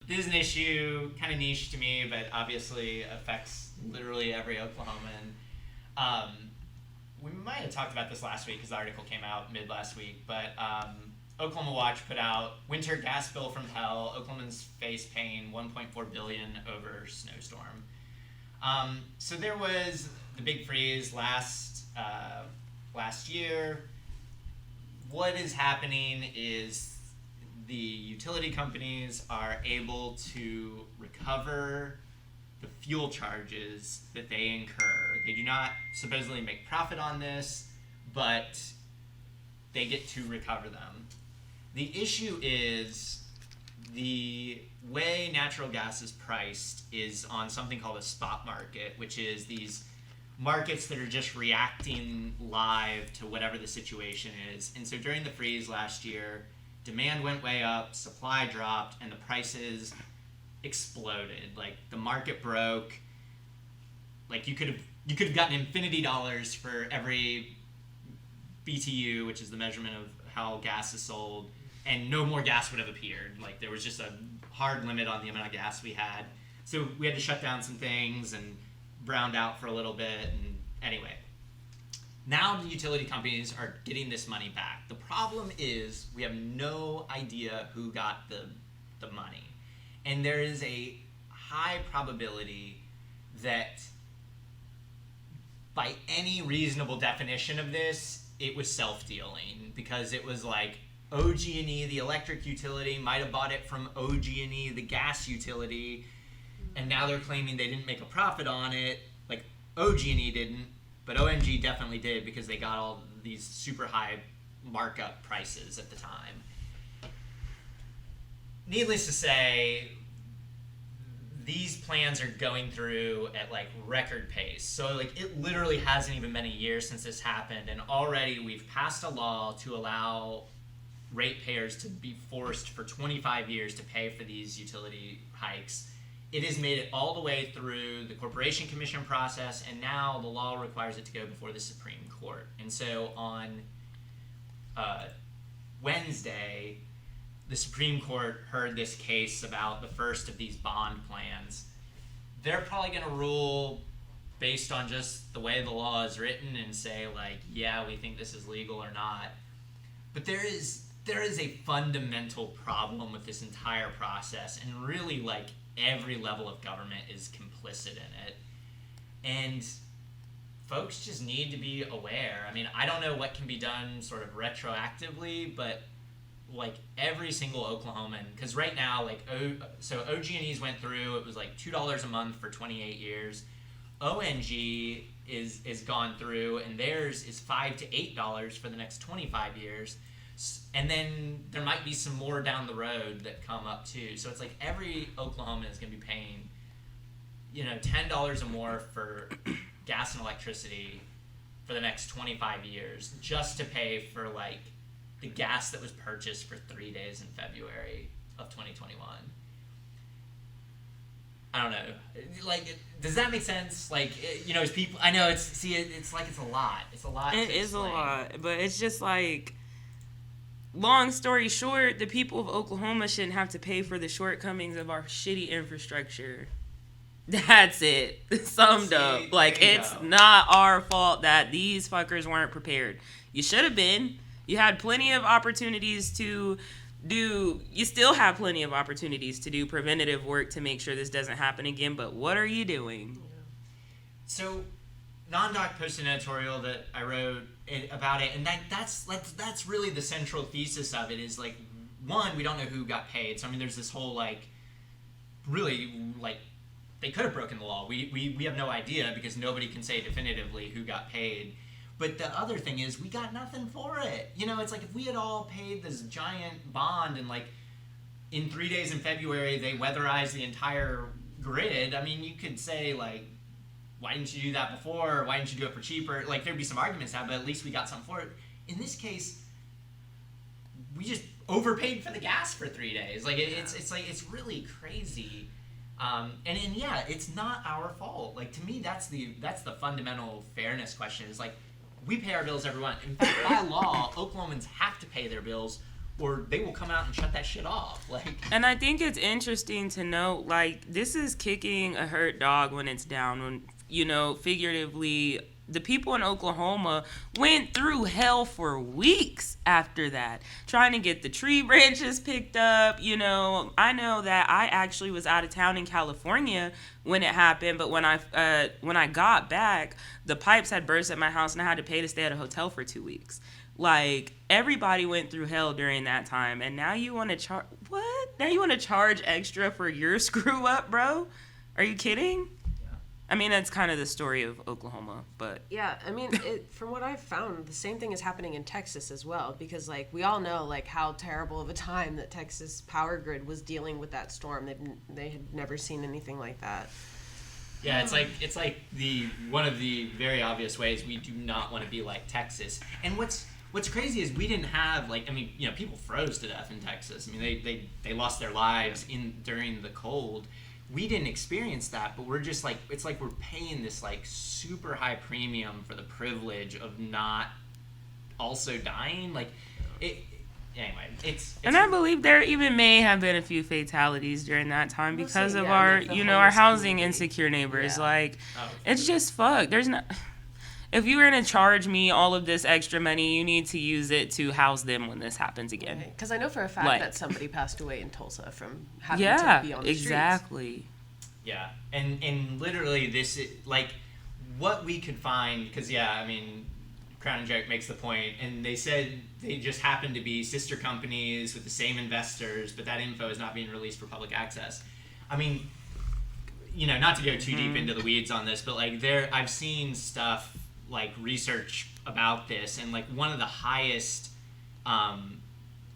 this is an issue kind of niche to me, but obviously affects literally every Oklahoman. We might have talked about this last week because the article came out mid last week, but Oklahoma Watch put out winter gas bill from hell. Oklahomans face paying $1.4 billion over snowstorm. So there was the big freeze last year. What is happening is the utility companies are able to recover the fuel charges that they incur. They do not supposedly make profit on this, but they get to recover them. The issue is the way natural gas is priced is on something called a spot market, which is these markets that are just reacting live to whatever the situation is. And so during the freeze last year, demand went way up, supply dropped, and the prices exploded. Like, the market broke. Like, you could have gotten infinity dollars for every BTU, which is the measurement of how gas is sold, and no more gas would have appeared. Like, there was just a hard limit on the amount of gas we had. So we had to shut down some things and browned out for a little bit. And anyway, now the utility companies are getting this money back. The problem is we have no idea who got the money. And there is a high probability that by any reasonable definition of this, it was self-dealing, because it was like OG&E, the electric utility, might have bought it from OG&E, the gas utility, and now they're claiming they didn't make a profit on it. Like, OG&E didn't, but ONG definitely did, because they got all these super high markup prices at the time. Needless to say, these plans are going through at like record pace. So like, it literally hasn't even been a year since this happened, and already we've passed a law to allow ratepayers to be forced for 25 years to pay for these utility hikes. It has made it all the way through the Corporation Commission process, and now the law requires it to go before the Supreme Court. And so on Wednesday, the Supreme Court heard this case about the first of these bond plans. They're probably going to rule based on just the way the law is written and say, like, yeah, we think this is legal or not. But there is a fundamental problem with this entire process, and really, like, every level of government is complicit in it. And folks just need to be aware. I mean, I don't know what can be done sort of retroactively, but like every single Oklahoman, because right now, like, so OG&E's went through, it was like $2 a month for 28 years. ONG is gone through, and theirs is $5 to $8 for the next 25 years. And then there might be some more down the road that come up too. So it's like every Oklahoman is going to be paying, $10 or more for gas and electricity for the next 25 years just to pay for like the gas that was purchased for 3 days in February of 2021. I don't know. Like, does that make sense? Like, as people, I know it's like it's a lot. It's a lot. It is a lot, but it's just like, long story short, the people of Oklahoma shouldn't have to pay for the shortcomings of our shitty infrastructure. That's it. Summed up. Like, it's not our fault that these fuckers weren't prepared. You should have been. You had plenty of opportunities to do, you still have plenty of opportunities to do preventative work to make sure this doesn't happen again, but what are you doing? So, NonDoc posted an editorial that I wrote about it, and that's really the central thesis of it, is like, one, we don't know who got paid. So I mean, there's this whole like, really, like, they could have broken the law. We have no idea, because nobody can say definitively who got paid. But the other thing is, we got nothing for it. It's like, if we had all paid this giant bond, and like in 3 days in February they weatherized the entire grid, I mean, you could say like, why didn't you do that before? Why didn't you do it for cheaper? Like, there'd be some arguments now, but at least we got something for it. In this case, we just overpaid for the gas for 3 days. Like, it's like, it's really crazy. And yeah, it's not our fault. Like, to me, that's the fundamental fairness question. Is like, we pay our bills every month. In fact, by law, Oklahomans have to pay their bills or they will come out and shut that shit off. Like, and I think it's interesting to note, like, this is kicking a hurt dog when it's down. When, you know, figuratively, the people in Oklahoma went through hell for weeks after that, trying to get the tree branches picked up. You know, I know that I actually was out of town in California when it happened, but when I got back, the pipes had burst at my house and I had to pay to stay at a hotel for 2 weeks. Like, everybody went through hell during that time, and now you want to charge what? Now you want to charge extra for your screw up, bro? Are you kidding? I mean, that's kind of the story of Oklahoma, but... Yeah, I mean, from what I've found, the same thing is happening in Texas as well, because, like, we all know, like, how terrible of a time that Texas power grid was dealing with that storm. They had never seen anything like that. Yeah, it's like one of the very obvious ways we do not want to be like Texas. And what's crazy is we didn't have, like, I mean, you know, people froze to death in Texas. I mean, they lost their lives during the cold. We didn't experience that, but we're just like, it's like we're paying this like super high premium for the privilege of not also dying. Like, anyway, it's and I believe there even may have been a few fatalities during that time because of yeah, our, like you know, our housing community. Insecure neighbors. Yeah. Like, it's just fucked. There's not... If you were going to charge me all of this extra money, you need to use it to house them when this happens again. Because I know for a fact Like- that somebody passed away in Tulsa from having Yeah, to be on the exactly. Yeah, and literally this is, like, what we could find, because, yeah, I mean, Crown and Joke makes the point, and they said they just happen to be sister companies with the same investors, but that info is not being released for public access. I mean, you know, not to go too deep into the weeds on this, but, like, I've seen stuff, like, research about this, and, like, one of the highest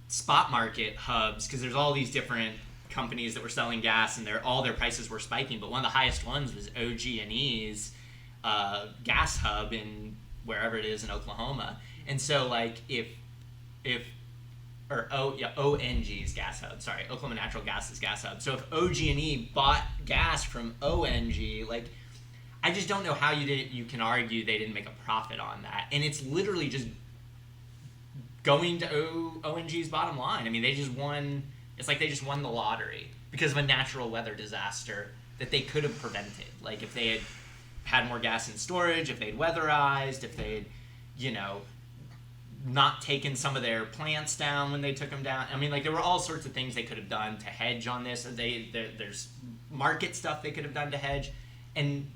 spot market hubs, because there's all these different companies that were selling gas, and all their prices were spiking, but one of the highest ones was OG&E's gas hub in wherever it is in Oklahoma. And so, like, ONG's gas hub, sorry, Oklahoma Natural Gas's gas hub. So if OG&E bought gas from ONG, like, I just don't know how you can argue they didn't make a profit on that. And it's literally just going to ONG's bottom line. I mean, they just won. It's like they just won the lottery because of a natural weather disaster that they could have prevented. Like, if they had more gas in storage, if they'd weatherized, if they'd, you know, not taken some of their plants down when they took them down. I mean, like, there were all sorts of things they could have done to hedge on this. There's market stuff they could have done to hedge, and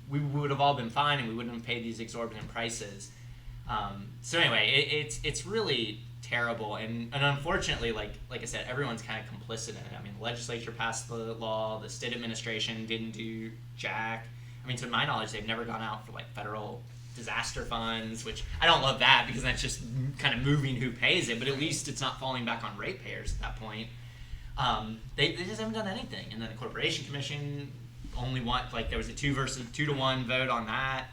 we would have all been fine, and we wouldn't have paid these exorbitant prices. So anyway, it's really terrible, and unfortunately, like I said, everyone's kind of complicit in it. I mean, the legislature passed the law, the state administration didn't do jack. I mean, to my knowledge, they've never gone out for, like, federal disaster funds, which I don't love that because that's just kind of moving who pays it, but at least it's not falling back on ratepayers at that point. They just haven't done anything, and then the Corporation Commission only like, there was a 2-to-1 vote on that.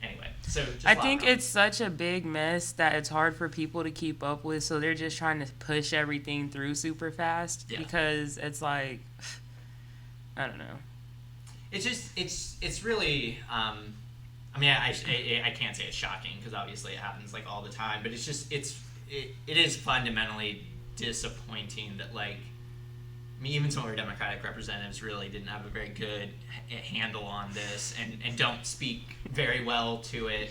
Anyway, so just I think it's such a big mess that it's hard for people to keep up with, so they're just trying to push everything through super fast because it's like, I don't know. It's just, it's really, I mean, I can't say it's shocking because obviously it happens, like, all the time, but it's just, it is fundamentally disappointing that, like, I mean, even some of our Democratic representatives really didn't have a very good handle on this and don't speak very well to it.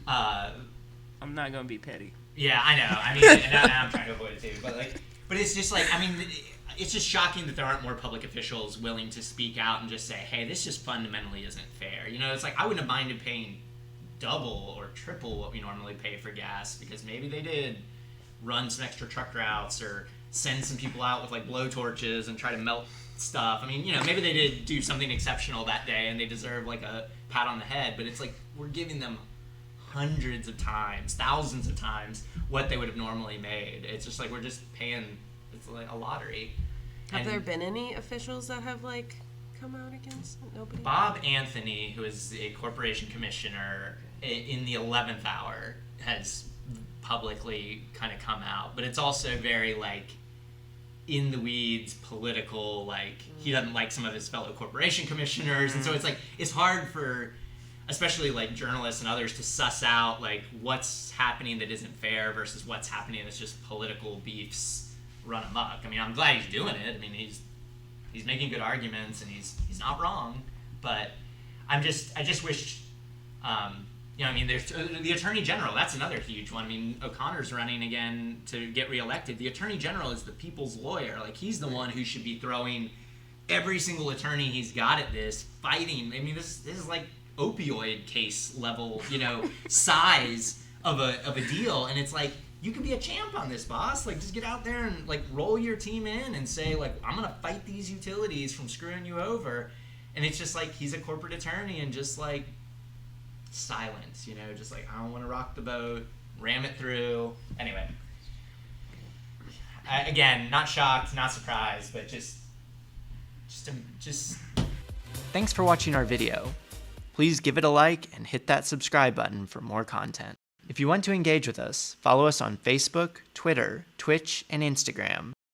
I'm not going to be petty. Yeah, I know. I mean, and I'm trying to avoid it too. But it's just like, I mean, it's just shocking that there aren't more public officials willing to speak out and just say, hey, this just fundamentally isn't fair. You know, it's like, I wouldn't have minded paying double or triple what we normally pay for gas because maybe they did run some extra truck routes or send some people out with, like, blowtorches and try to melt stuff. I mean, you know, maybe they did do something exceptional that day and they deserve, like, a pat on the head, but it's like we're giving them hundreds of times, thousands of times what they would have normally made. It's just like we're just paying, it's like a lottery. Have there been any officials that have, like, come out against it? Nobody? Bob Anthony, who is a corporation commissioner in the 11th hour, has publicly kind of come out, but it's also very, like, in the weeds political, like, he doesn't like some of his fellow corporation commissioners, and so it's like, it's hard for, especially like journalists and others, to suss out like what's happening that isn't fair versus what's happening that's just political beefs run amok. I mean, I'm glad he's doing it. I mean, he's making good arguments and he's not wrong, but I just wish, you know, I mean, there's the Attorney General. That's another huge one. I mean, O'Connor's running again to get reelected. The Attorney General is the people's lawyer. Like, he's the one who should be throwing every single attorney he's got at this, fighting. I mean, this is like opioid case level, you know, size of a deal. And it's like, you can be a champ on this, boss. Like, just get out there and like roll your team in and say like, I'm gonna fight these utilities from screwing you over. And it's just like, he's a corporate attorney and just like silence, you know, just like, I don't want to rock the boat, ram it through. Anyway, again, not shocked, not surprised, but just. Thanks for watching our video. Please give it a like and hit that subscribe button for more content. If you want to engage with us, follow us on Facebook, Twitter, Twitch, and Instagram.